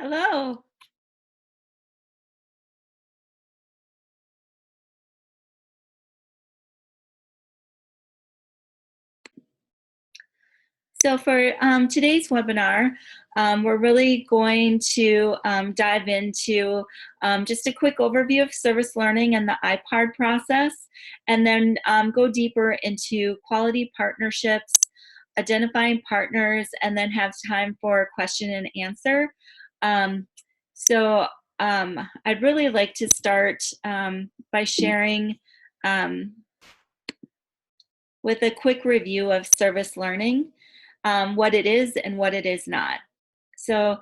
Hello. So for today's webinar, we're really going to dive into just a quick overview of service learning and the IPARD process, and then go deeper into quality partnerships, identifying partners, and then have time for question and answer. Um, so I'd really like to start by sharing um, with a quick review of service learning, what it is and what it is not. So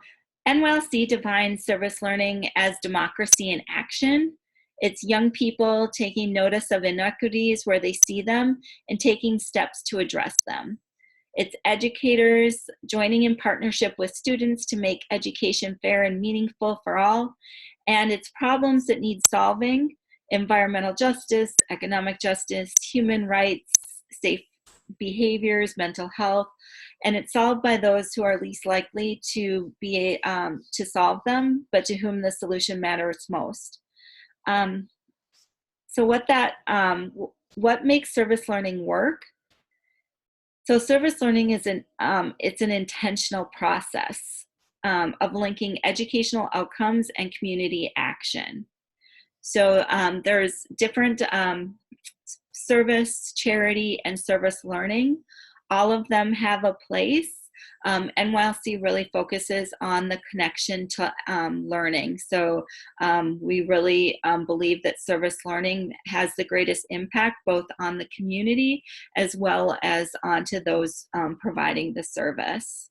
NYLC defines service learning as democracy in action. It's young people taking notice of inequities where they see them and taking steps to address them. It's educators joining in partnership with students to make education fair and meaningful for all. And it's problems that need solving: environmental justice, economic justice, human rights, safe behaviors, mental health, and it's solved by those who are least likely to be to solve them, but to whom the solution matters most. Um, what makes service learning work? So service learning is it's an intentional process of linking educational outcomes and community action. So there's different service, charity, and service learning. All of them have a place. NYLC really focuses on the connection to learning. So we really believe that service learning has the greatest impact both on the community as well as onto those providing the service.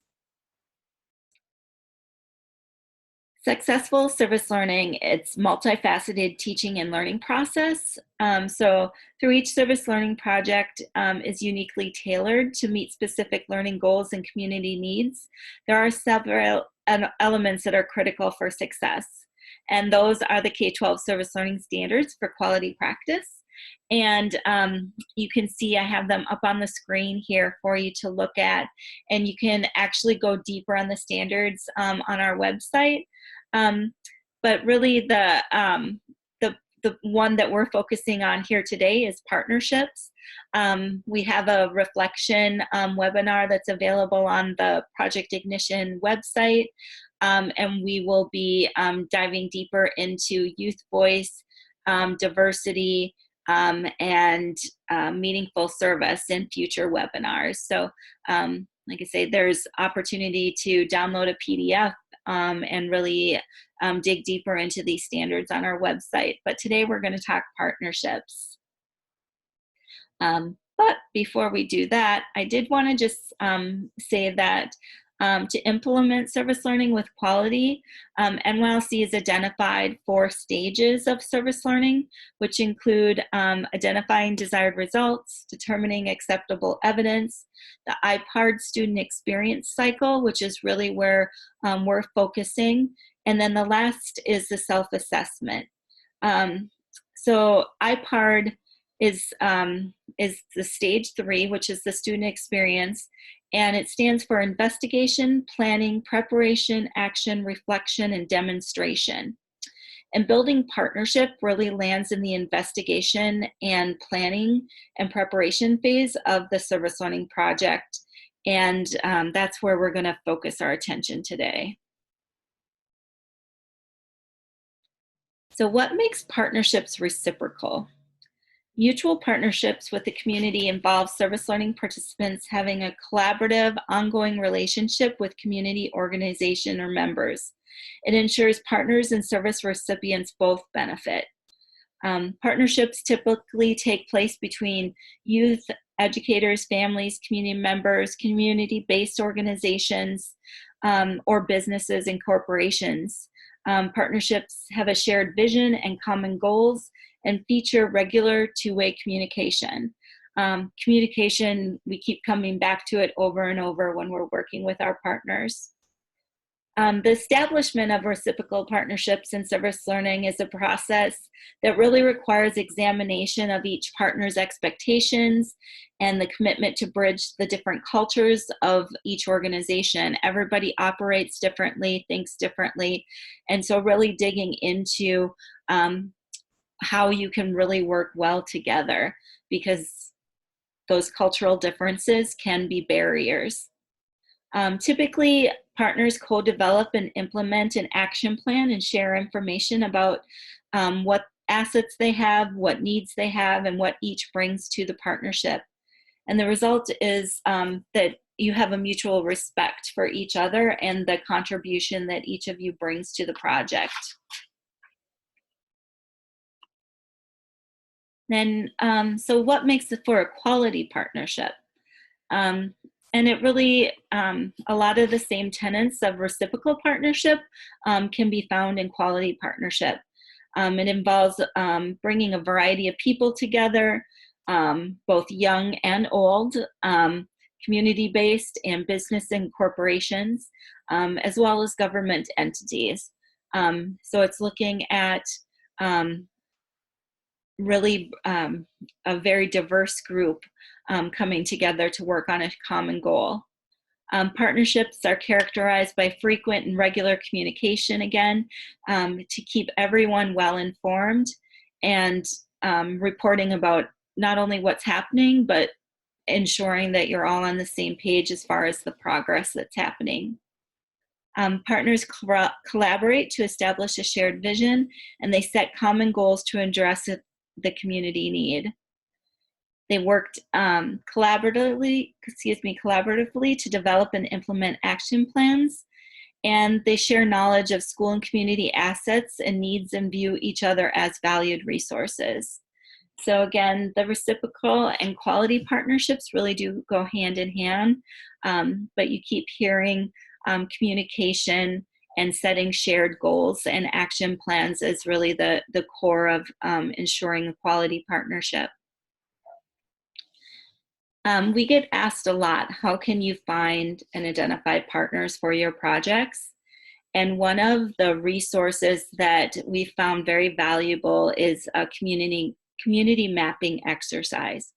Successful service learning, it's multifaceted teaching and learning process. So through each service learning project is uniquely tailored to meet specific learning goals and community needs. There are several elements that are critical for success, and those are the K12 Service Learning Standards for quality practice. And you can see I have them up on the screen here for you to look at, and you can actually go deeper on the standards on our website. But really the one that we're focusing on here today is partnerships. We have a reflection webinar that's available on the Project Ignition website, and we will be diving deeper into youth voice, diversity, and meaningful service in future webinars. So like I say, there's opportunity to download a PDF and really dig deeper into these standards on our website. But today we're going to talk partnerships. But before we do that, I did want to just say that to implement service learning with quality, NYLC has identified 4 stages of service learning, which include identifying desired results, determining acceptable evidence, the IPARD student experience cycle, which is really where we're focusing, and then the last is the self-assessment. So IPARD is the stage 3, which is the student experience, and it stands for investigation, planning, preparation, action, reflection, and demonstration. And building partnership really lands in the investigation and planning and preparation phase of the service learning project, and that's where we're going to focus our attention today. So what makes partnerships reciprocal? Mutual partnerships with the community involve service learning participants having a collaborative, ongoing relationship with community organization or members. It ensures partners and service recipients both benefit. Partnerships typically take place between youth, educators, families, community members, community-based organizations, or businesses and corporations. Partnerships have a shared vision and common goals and feature regular two-way communication. Communication, we keep coming back to it over and over when we're working with our partners. The establishment of reciprocal partnerships in service learning is a process that really requires examination of each partner's expectations and the commitment to bridge the different cultures of each organization. Everybody operates differently, thinks differently, and so really digging into how you can really work well together, because those cultural differences can be barriers. Typically, partners co-develop and implement an action plan and share information about what assets they have, what needs they have, and what each brings to the partnership. And the result is that you have a mutual respect for each other and the contribution that each of you brings to the project. Then, so what makes it for a quality partnership? And it really, a lot of the same tenets of reciprocal partnership can be found in quality partnership. It involves bringing a variety of people together, both young and old, community-based and business and corporations, as well as government entities. So it's looking at really a very diverse group coming together to work on a common goal. Partnerships are characterized by frequent and regular communication, again, to keep everyone well informed and reporting about not only what's happening, but ensuring that you're all on the same page as far as the progress that's happening. Partners collaborate to establish a shared vision, and they set common goals to address the community need. They worked collaboratively to develop and implement action plans, and they share knowledge of school and community assets and needs and view each other as valued resources. So again, the reciprocal and quality partnerships really do go hand in hand, but you keep hearing communication and setting shared goals and action plans is really the core of ensuring a quality partnership. We get asked a lot, how can you find and identify partners for your projects? And one of the resources that we found very valuable is a community mapping exercise.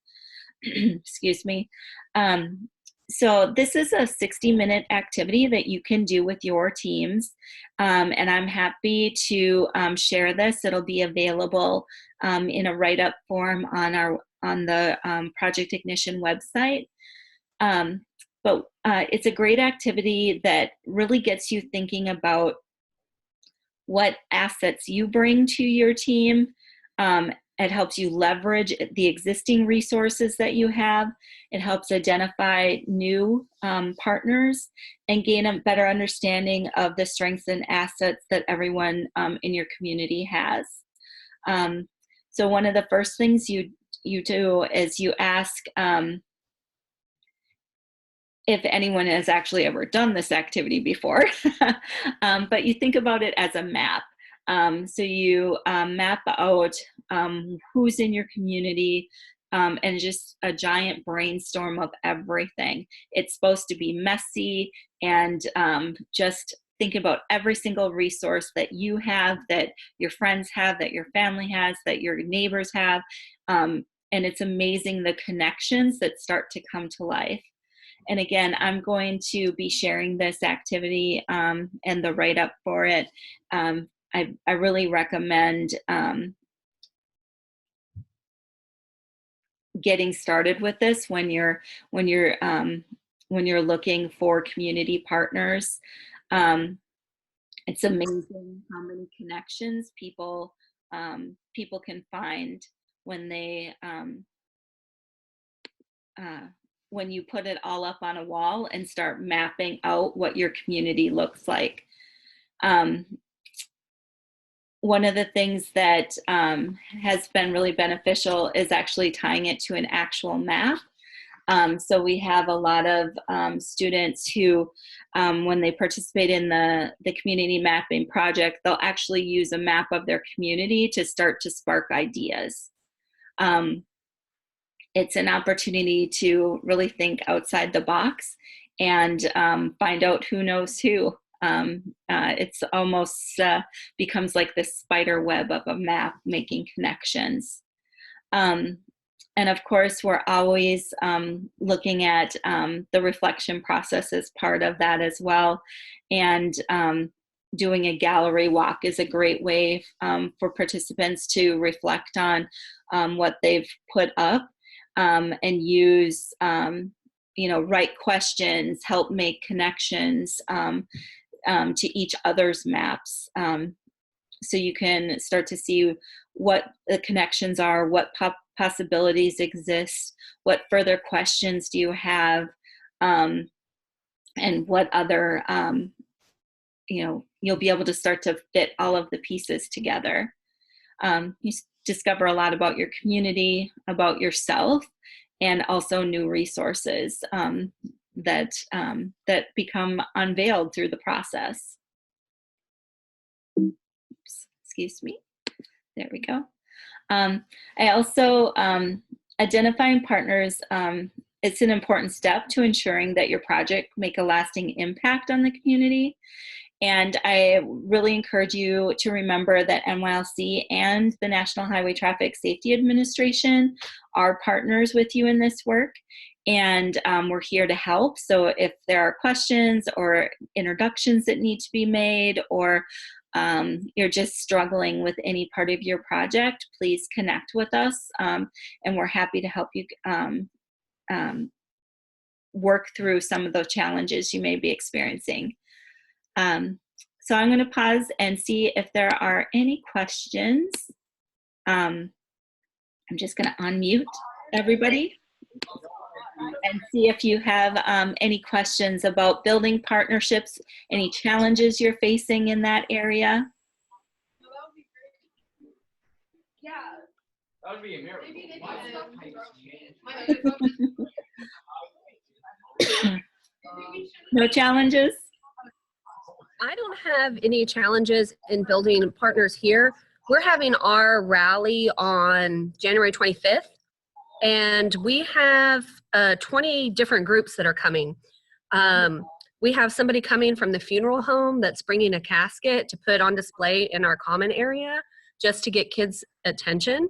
Excuse me. So this is a 60-minute activity that you can do with your teams. And I'm happy to share this. It'll be available in a write-up form on the Project Ignition website. But it's a great activity that really gets you thinking about what assets you bring to your team. It helps you leverage the existing resources that you have. It helps identify new partners and gain a better understanding of the strengths and assets that everyone in your community has. So one of the first things you do is you ask if anyone has actually ever done this activity before, but you think about it as a map. So you map out who's in your community and just a giant brainstorm of everything. It's supposed to be messy and just think about every single resource that you have, that your friends have, that your family has, that your neighbors have. And it's amazing the connections that start to come to life. And again, I'm going to be sharing this activity and the write-up for it. I really recommend getting started with this when you're looking for community partners. It's amazing how many connections people can find when they when you put it all up on a wall and start mapping out what your community looks like. One of the things that has been really beneficial is actually tying it to an actual map. So we have a lot of students who, when they participate in the community mapping project, they'll actually use a map of their community to start to spark ideas. It's an opportunity to really think outside the box and find out who knows who. It's almost becomes like this spider web of a map making connections. And of course, we're always looking at the reflection process as part of that as well. And doing a gallery walk is a great way for participants to reflect on what they've put up and use, right questions, help make connections to each other's maps. So you can start to see what the connections are, what possibilities exist, what further questions do you have, and what other, you'll be able to start to fit all of the pieces together. You discover a lot about your community, about yourself, and also new resources that become unveiled through the process. Oops, excuse me. There we go. I also, identifying partners, it's an important step to ensuring that your project make a lasting impact on the community. And I really encourage you to remember that NYLC and the National Highway Traffic Safety Administration are partners with you in this work. And we're here to help. So if there are questions or introductions that need to be made, or you're just struggling with any part of your project, please connect with us, and we're happy to help you work through some of the challenges you may be experiencing. So I'm going to pause and see if there are any questions. I'm just going to unmute everybody and see if you have any questions about building partnerships, any challenges you're facing in that area. Yeah. That would be a miracle. No challenges? I don't have any challenges in building partners here. We're having our rally on January 25th, and we have 20 different groups that are coming. We have somebody coming from the funeral home that's bringing a casket to put on display in our common area just to get kids' attention.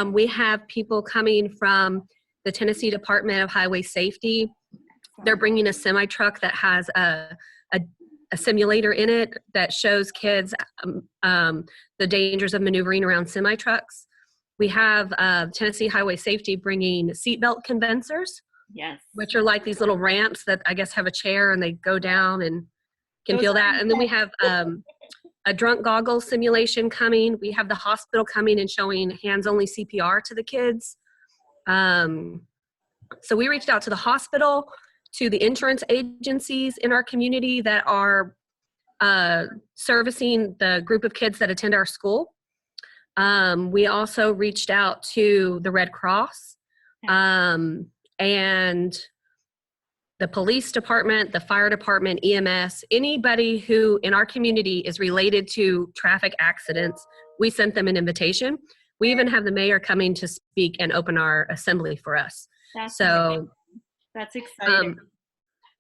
We have people coming from the Tennessee Department of Highway Safety. They're bringing a semi-truck that has a simulator in it that shows kids the dangers of maneuvering around semi-trucks. We have Tennessee Highway Safety bringing seatbelt convencers, yes, which are like these little ramps that I guess have a chair and they go down and can feel that. And then we have a drunk goggles simulation coming. We have the hospital coming and showing hands-only CPR to the kids. So we reached out to the hospital, to the insurance agencies in our community that are servicing the group of kids that attend our school. We also reached out to the Red Cross and the police department, the fire department, EMS, anybody who in our community is related to traffic accidents. We sent them an invitation. We even have the mayor coming to speak and open our assembly for us. That's exciting.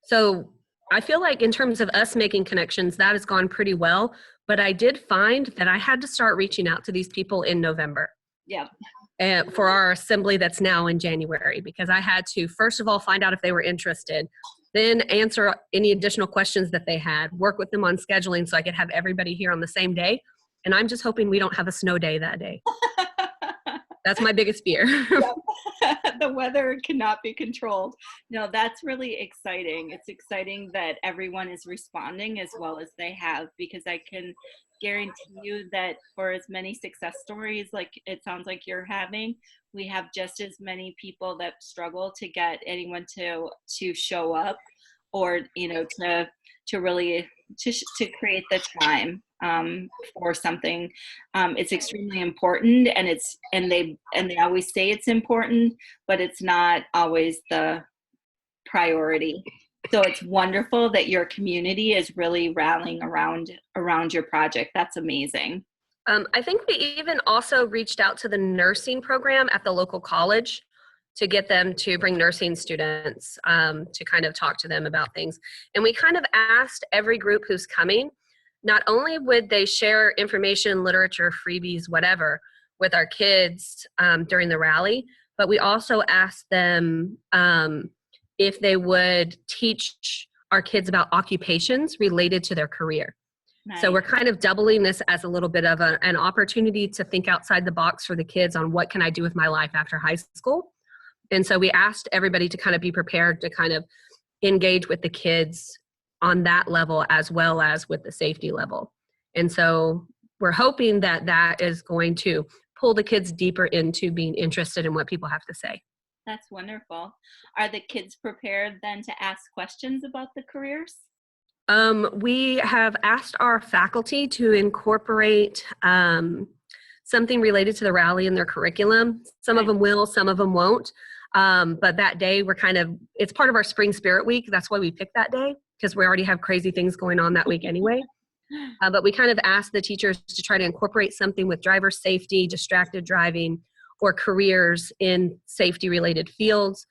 So I feel like in terms of us making connections, that has gone pretty well. But I did find that I had to start reaching out to these people in November. Yeah. For our assembly that's now in January, because I had to, first of all, find out if they were interested, then answer any additional questions that they had, work with them on scheduling so I could have everybody here on the same day. And I'm just hoping we don't have a snow day that day. That's my biggest fear. The weather cannot be controlled. No, that's really exciting. It's exciting that everyone is responding as well as they have, because I can guarantee you that for as many success stories like it sounds like you're having, we have just as many people that struggle to get anyone to show up, or to really to create the time for something. It's extremely important, and they always say it's important, but it's not always the priority. So it's wonderful that your community is really rallying around your project. That's amazing. I think we even also reached out to the nursing program at the local college to get them to bring nursing students to kind of talk to them about things. And we kind of asked every group who's coming, not only would they share information, literature, freebies, whatever, with our kids during the rally, but we also asked them if they would teach our kids about occupations related to their career. Nice. So we're kind of doubling this as a little bit of an opportunity to think outside the box for the kids on what can I do with my life after high school. And so we asked everybody to kind of be prepared to kind of engage with the kids on that level as well as with the safety level. And so we're hoping that that is going to pull the kids deeper into being interested in what people have to say. That's wonderful. Are the kids prepared then to ask questions about the careers? We have asked our faculty to incorporate something related to the rally in their curriculum. Some of them will, some of them won't. But that day it's part of our Spring Spirit Week. That's why we picked that day, because we already have crazy things going on that week anyway. But we kind of asked the teachers to try to incorporate something with driver safety, distracted driving, or careers in safety related fields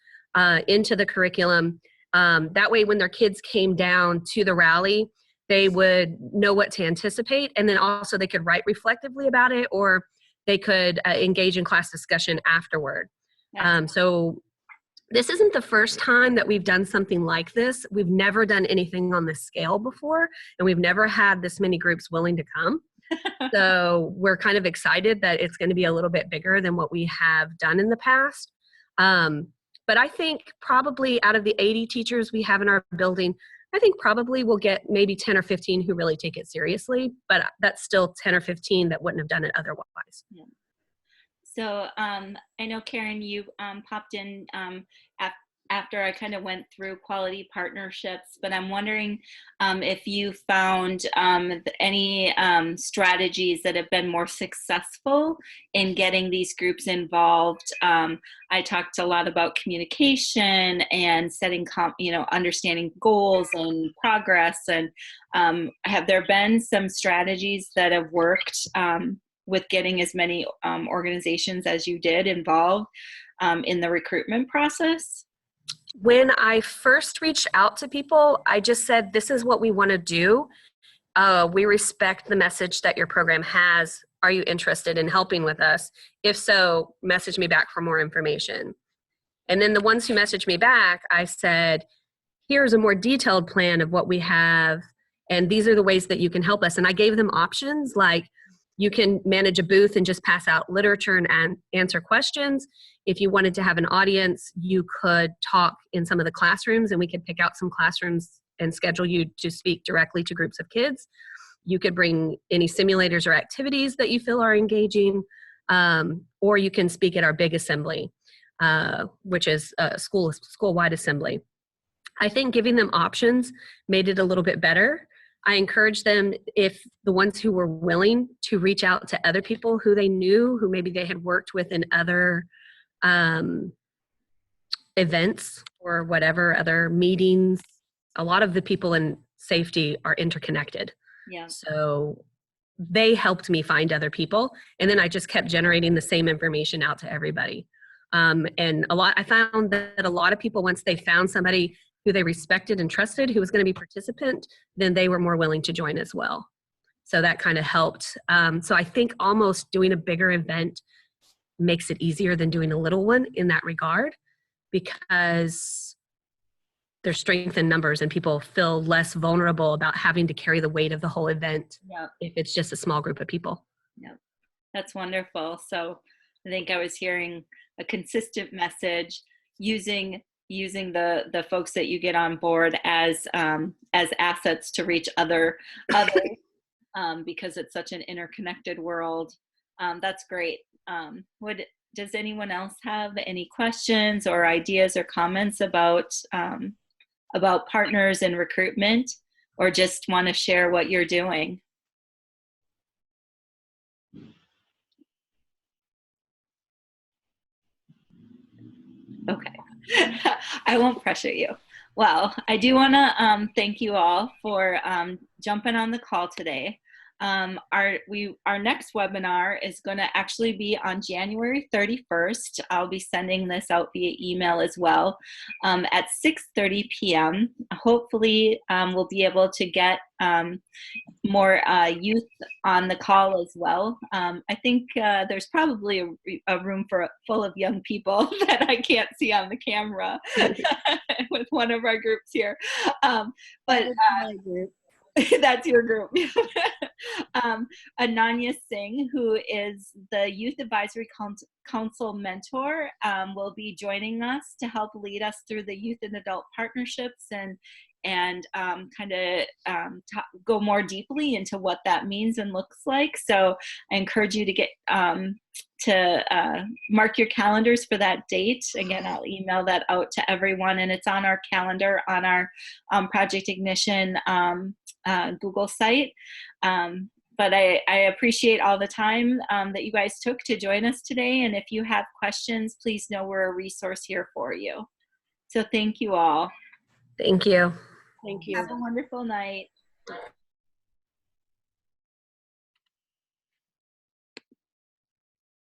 into the curriculum. That way when their kids came down to the rally, they would know what to anticipate, and then also they could write reflectively about it, or they could engage in class discussion afterward. So this isn't the first time that we've done something like this. We've never done anything on this scale before, and we've never had this many groups willing to come. So we're kind of excited that it's going to be a little bit bigger than what we have done in the past. But I think probably out of the 80 teachers we have in our building, I think probably we'll get maybe 10 or 15 who really take it seriously, but that's still 10 or 15 that wouldn't have done it otherwise. Yeah. So I know, Karen, you popped in after I kind of went through quality partnerships, but I'm wondering if you found any strategies that have been more successful in getting these groups involved. I talked a lot about communication and setting, understanding goals and progress. And have there been some strategies that have worked with getting as many organizations as you did involved in the recruitment process? When I first reached out to people, I just said, this is what we want to do. We respect the message that your program has. Are you interested in helping with us? If so, message me back for more information. And then the ones who messaged me back, I said, here's a more detailed plan of what we have, and these are the ways that you can help us. And I gave them options like, you can manage a booth and just pass out literature and answer questions. If you wanted to have an audience, you could talk in some of the classrooms, and we could pick out some classrooms and schedule you to speak directly to groups of kids. You could bring any simulators or activities that you feel are engaging, or you can speak at our big assembly, which is a school-wide assembly. I think giving them options made it a little bit better. I encouraged them, if the ones who were willing, to reach out to other people who they knew, who maybe they had worked with in other events or whatever, other meetings. A lot of the people in safety are interconnected. Yeah. So they helped me find other people. And then I just kept generating the same information out to everybody. And I found that a lot of people, once they found somebody who they respected and trusted, who was going to be a participant, then they were more willing to join as well. So that kind of helped. So I think almost doing a bigger event makes it easier than doing a little one in that regard, because there's strength in numbers and people feel less vulnerable about having to carry the weight of the whole event. Yep. If it's just a small group of people. Yep. That's wonderful. So I think I was hearing a consistent message using the folks that you get on board as assets to reach others because it's such an interconnected world. That's great. Does anyone else have any questions or ideas or comments about partners and recruitment, or just want to share what you're doing? Okay. I won't pressure you. Well, I do want to thank you all for jumping on the call today. our next webinar is going to actually be on January 31st. I'll be sending this out via email as well at 6:30 p.m. Hopefully, we'll be able to get more youth on the call as well. I think there's probably a room full of young people that I can't see on the camera with one of our groups here. But that's your group. Ananya Singh, who is the Youth Advisory Council mentor, will be joining us to help lead us through the youth and adult partnerships and kind of go more deeply into what that means and looks like. So I encourage you to get mark your calendars for that date. Again, I'll email that out to everyone, and it's on our calendar on our Project Ignition Google site. But I appreciate all the time that you guys took to join us today. And if you have questions, please know we're a resource here for you. So thank you all. Thank you. Thank you. Have a wonderful night.